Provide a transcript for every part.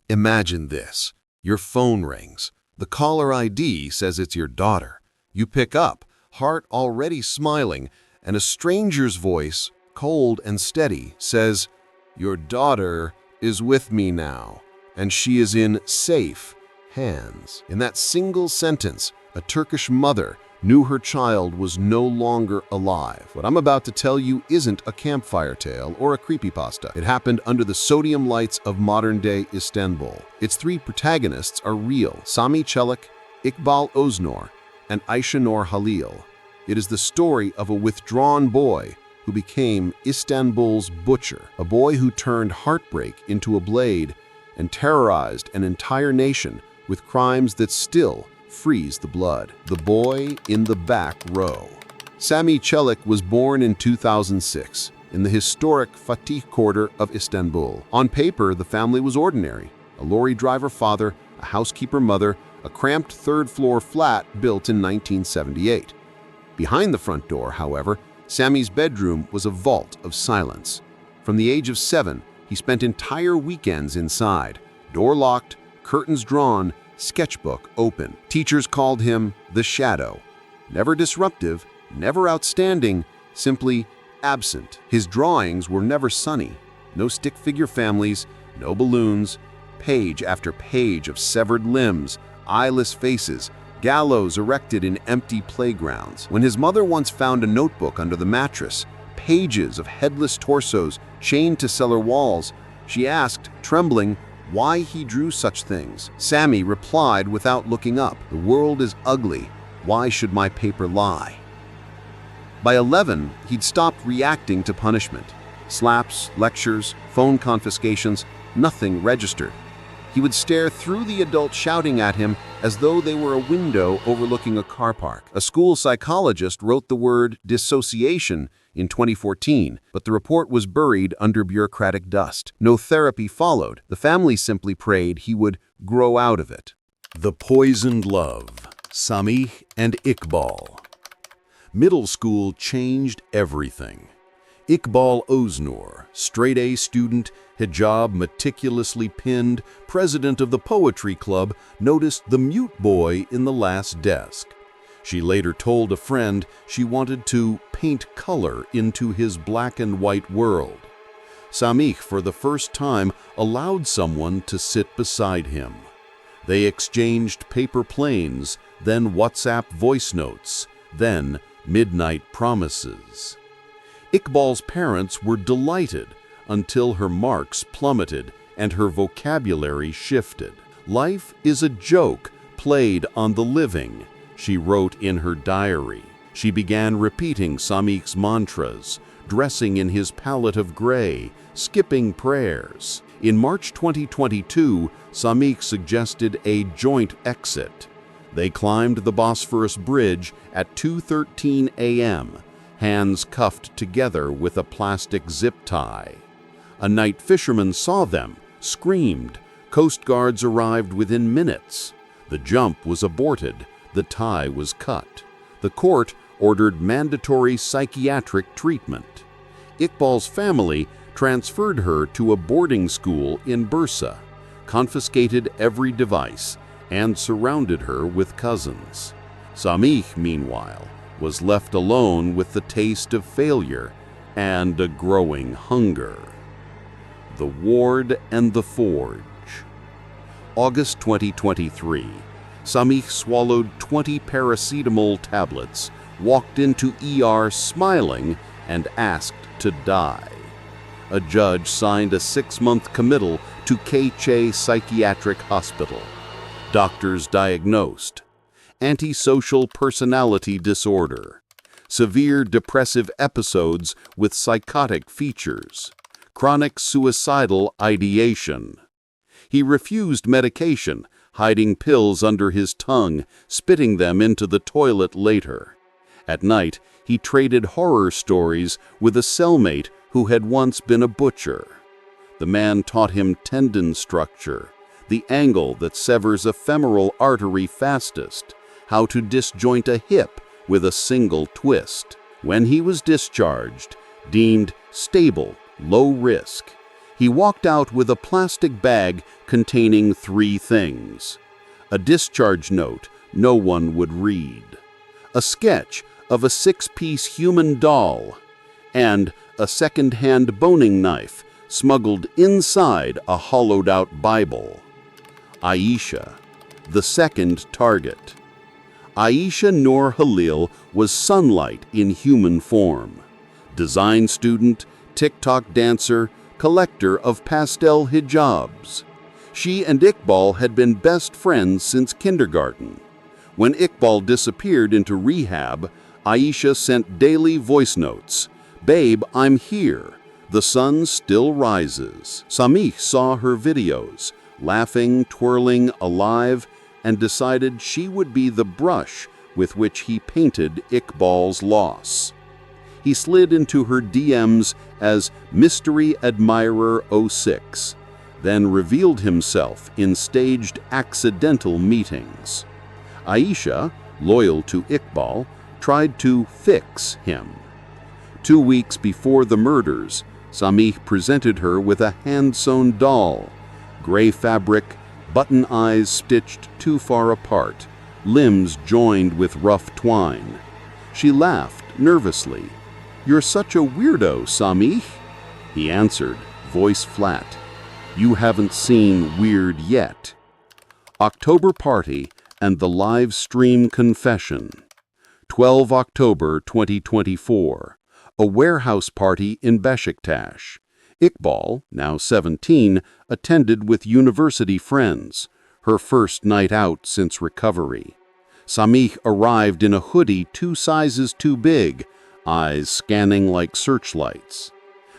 Imagine this. Your phone rings. The caller ID says it's your daughter. You pick up, heart already smiling, and a stranger's voice, cold and steady, says, "Your daughter is with me now, and she is in safe hands." In that single sentence, a Turkish mother knew her child was no longer alive. What I'm about to tell you isn't a campfire tale or a creepypasta. It happened under the sodium lights of modern-day Istanbul. Its three protagonists are real: Semih Çelik, Iqbal Uzuner, and Ayşenur Halil. It is the story of a withdrawn boy who became Istanbul's butcher, a boy who turned heartbreak into a blade and terrorized an entire nation with crimes that still freeze the blood. The boy in the back row. Semih Çelik was born in 2006 in the historic Fatih quarter of Istanbul. On paper, the family was ordinary: a lorry driver father, a housekeeper mother, a cramped third-floor flat built in 1978. Behind the front door, however, Semih's bedroom was a vault of silence. From the age of 7, he spent entire weekends inside, door locked, curtains drawn, sketchbook open. Teachers called him the Shadow. Never disruptive, never outstanding, simply absent. His drawings were never sunny. No stick figure families, no balloons, page after page of severed limbs, eyeless faces, gallows erected in empty playgrounds. When his mother once found a notebook under the mattress, pages of headless torsos chained to cellar walls, she asked, trembling, why he drew such things. Semih replied without looking up, "The world is ugly. Why should my paper lie?" By 11, he'd stopped reacting to punishment. Slaps, lectures, phone confiscations, nothing registered. He would stare through the adults shouting at him as though they were a window overlooking a car park. A school psychologist wrote the word dissociation in 2014, but the report was buried under bureaucratic dust. No therapy followed. The family simply prayed he would grow out of it. The Poisoned Love, Semih and Iqbal. Middle school changed everything. Iqbal Uzuner, straight-A student, hijab meticulously pinned, president of the poetry club, noticed the mute boy in the last desk. She later told a friend she wanted to paint color into his black and white world. Semih, for the first time, allowed someone to sit beside him. They exchanged paper planes, then WhatsApp voice notes, then midnight promises. Iqbal's parents were delighted until her marks plummeted and her vocabulary shifted. "Life is a joke played on the living," she wrote in her diary. She began repeating Semih's mantras, dressing in his palette of gray, skipping prayers. In March 2022, Semih suggested a joint exit. They climbed the Bosphorus Bridge at 2:13 a.m., hands cuffed together with a plastic zip tie. A night fisherman saw them, screamed. Coast Guards arrived within minutes. The jump was aborted. The tie was cut. The court ordered mandatory psychiatric treatment. Iqbal's family transferred her to a boarding school in Bursa, confiscated every device, and surrounded her with cousins. Semih, meanwhile, was left alone with the taste of failure and a growing hunger. The Ward and the Forge. August 2023. Semih swallowed 20 paracetamol tablets, walked into ER smiling, and asked to die. A judge signed a 6-month committal to K-Che Psychiatric Hospital. Doctors diagnosed antisocial personality disorder, severe depressive episodes with psychotic features, chronic suicidal ideation. He refused medication, hiding pills under his tongue, spitting them into the toilet later. At night, he traded horror stories with a cellmate who had once been a butcher. The man taught him tendon structure, the angle that severs a femoral artery fastest, how to disjoint a hip with a single twist. When he was discharged, deemed stable, low risk, He walked out with a plastic bag containing 3 things: a discharge note no one would read, a sketch of a 6-piece human doll, and a second-hand boning knife smuggled inside a hollowed-out Bible. Aisha, the second target. Aisha Noor Halil was sunlight in human form. Design student, TikTok dancer, collector of pastel hijabs. She and Iqbal had been best friends since kindergarten. When Iqbal disappeared into rehab, Aisha sent daily voice notes. "Babe, I'm here. The sun still rises." Semih saw her videos, laughing, twirling, alive, and decided she would be the brush with which he painted Iqbal's loss. He slid into her DMs as Mystery Admirer 06, then revealed himself in staged accidental meetings. Aisha, loyal to Iqbal, tried to fix him. 2 weeks before the murders, Semih presented her with a hand-sewn doll, gray fabric, button eyes stitched too far apart, limbs joined with rough twine. She laughed nervously. "You're such a weirdo, Semih." He answered, voice flat, "You haven't seen weird yet." October party and the live stream confession. 12 October 2024. A warehouse party in Beşiktaş. Iqbal, now 17, attended with university friends, her first night out since recovery. Semih arrived in a hoodie 2 sizes too big, eyes scanning like searchlights.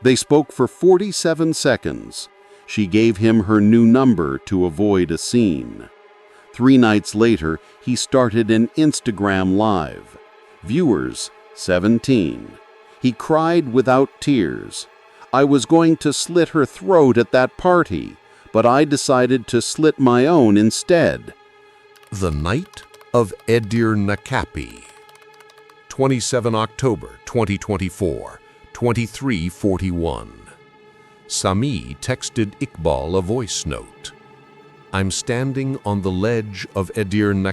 They spoke for 47 seconds. She gave him her new number to avoid a scene. 3 nights later, he started an Instagram Live. Viewers, 17. He cried without tears. "I was going to slit her throat at that party, but I decided to slit my own instead." The night of Edirne. 27 October 2024, 23:41. Semih texted Iqbal a voice note. "I'm standing on the ledge of Edirne.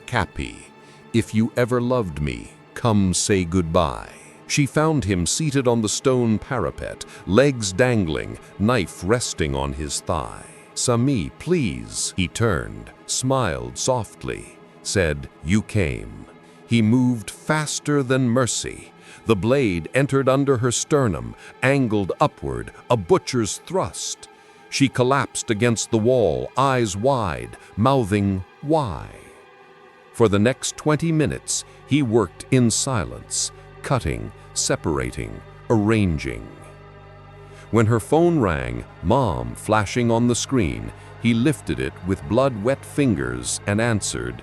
If you ever loved me, come say goodbye." She found him seated on the stone parapet, legs dangling, knife resting on his thigh. "Semih, please." He turned, smiled softly, said, "You came." He moved faster than mercy. The blade entered under her sternum, angled upward, a butcher's thrust. She collapsed against the wall, eyes wide, mouthing, "Why?" For the next 20 minutes, he worked in silence, cutting, separating, arranging. When her phone rang, Mom flashing on the screen, he lifted it with blood-wet fingers and answered,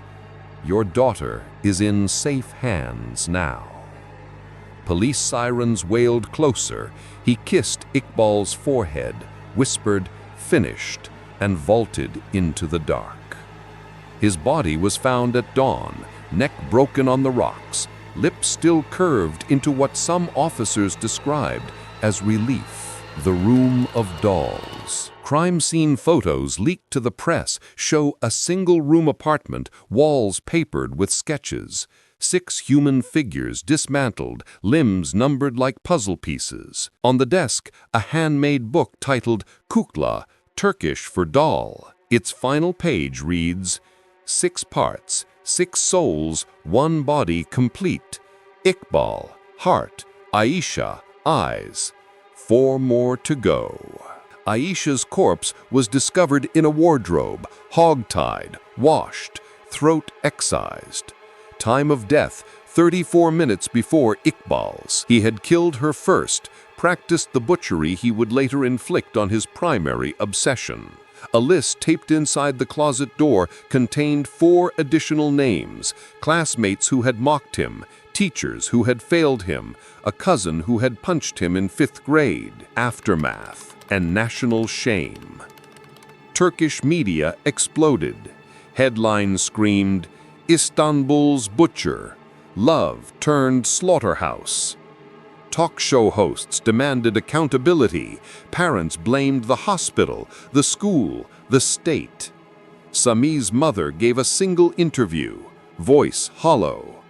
"Your daughter is in safe hands now." Police sirens wailed closer. He kissed Iqbal's forehead, whispered, "Finished," and vaulted into the dark. His body was found at dawn, neck broken on the rocks, lips still curved into what some officers described as relief. The room of dolls. Crime scene photos leaked to the press show a single-room apartment, walls papered with sketches. 6 human figures dismantled, limbs numbered like puzzle pieces. On the desk, a handmade book titled Kukla, Turkish for doll. Its final page reads, 6 parts, 6 souls, 1 body complete. Iqbal, heart. Aisha, eyes. 4 more to go. Aisha's corpse was discovered in a wardrobe, hog-tied, washed, throat excised. Time of death, 34 minutes before Iqbal's. He had killed her first, practiced the butchery he would later inflict on his primary obsession. A list taped inside the closet door contained 4 additional names, classmates who had mocked him, teachers who had failed him, a cousin who had punched him in 5th grade. Aftermath and national shame. Turkish media exploded. Headlines screamed, "Istanbul's butcher. Love turned slaughterhouse." Talk show hosts demanded accountability. Parents blamed the hospital, the school, the state. Semih's mother gave a single interview, voice hollow.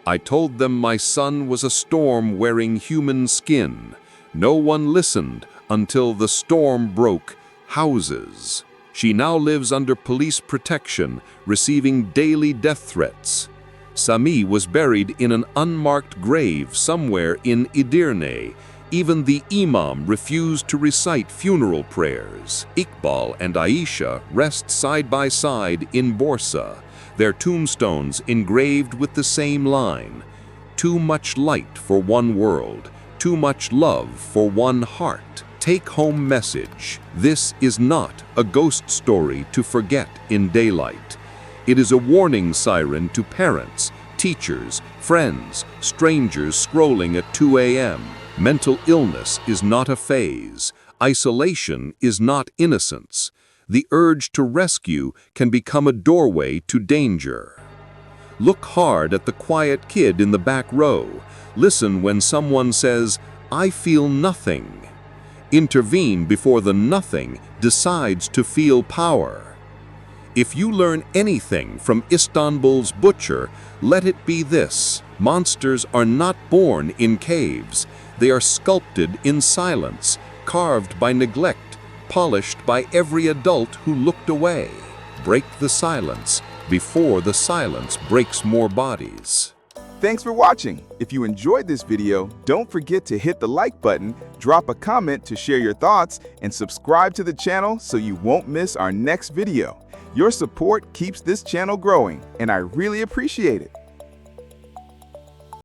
I told them my son was a storm wearing human skin. No one listened until the storm broke houses. She now lives under police protection, receiving daily death threats. Semih was buried in an unmarked grave somewhere in Edirne. Even the imam refused to recite funeral prayers. İkbal and Aisha rest side by side in Borsa, their tombstones engraved with the same line: too much light for one world, too much love for one heart. Take-home message: this is not a ghost story to forget in daylight. It is a warning siren to parents, teachers, friends, strangers scrolling at 2 a.m. Mental illness is not a phase. Isolation is not innocence. The urge to rescue can become a doorway to danger. Look hard at the quiet kid in the back row. Listen when someone says, "I feel nothing." Intervene before the nothing decides to feel power. If you learn anything from Istanbul's butcher, let it be this: monsters are not born in caves. They are sculpted in silence, carved by neglect, polished by every adult who looked away. Break the silence before the silence breaks more bodies. Thanks for watching. If you enjoyed this video, don't forget to hit the like button, drop a comment to share your thoughts, and subscribe to the channel so you won't miss our next video. Your support keeps this channel growing, and I really appreciate it.